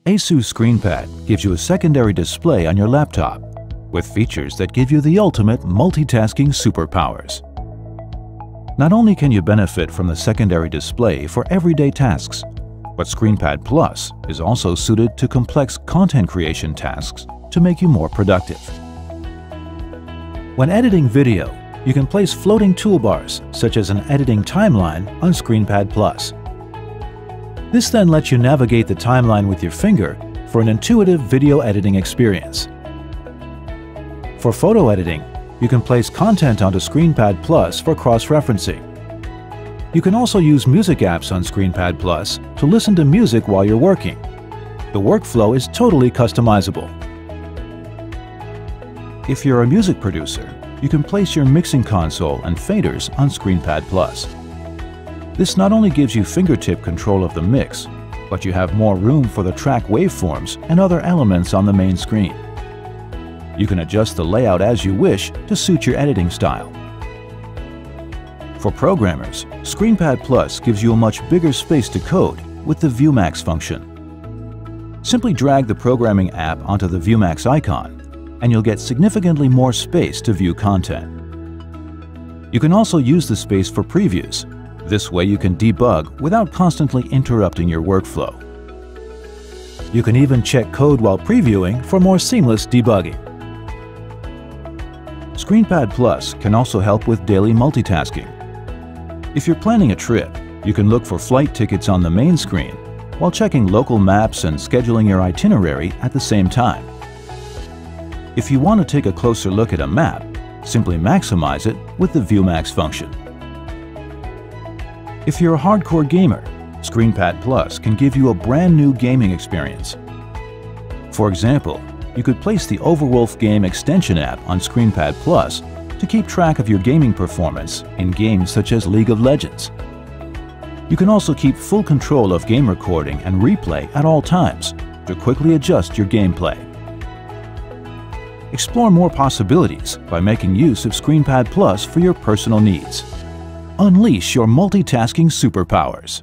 ASUS ScreenPad gives you a secondary display on your laptop with features that give you the ultimate multitasking superpowers. Not only can you benefit from the secondary display for everyday tasks, but ScreenPad Plus is also suited to complex content creation tasks to make you more productive. When editing video, you can place floating toolbars such as an editing timeline on ScreenPad Plus. This then lets you navigate the timeline with your finger for an intuitive video editing experience. For photo editing, you can place content onto ScreenPad Plus for cross-referencing. You can also use music apps on ScreenPad Plus to listen to music while you're working. The workflow is totally customizable. If you're a music producer, you can place your mixing console and faders on ScreenPad Plus. This not only gives you fingertip control of the mix, but you have more room for the track waveforms and other elements on the main screen. You can adjust the layout as you wish to suit your editing style. For programmers, ScreenPad Plus gives you a much bigger space to code with the ViewMax function. Simply drag the programming app onto the ViewMax icon, and you'll get significantly more space to view content. You can also use the space for previews. This way you can debug without constantly interrupting your workflow. You can even check code while previewing for more seamless debugging. ScreenPad Plus can also help with daily multitasking. If you're planning a trip, you can look for flight tickets on the main screen while checking local maps and scheduling your itinerary at the same time. If you want to take a closer look at a map, simply maximize it with the ViewMax function. If you're a hardcore gamer, ScreenPad Plus can give you a brand new gaming experience. For example, you could place the Overwolf Game extension app on ScreenPad Plus to keep track of your gaming performance in games such as League of Legends. You can also keep full control of game recording and replay at all times to quickly adjust your gameplay. Explore more possibilities by making use of ScreenPad Plus for your personal needs. Unleash your multitasking superpowers.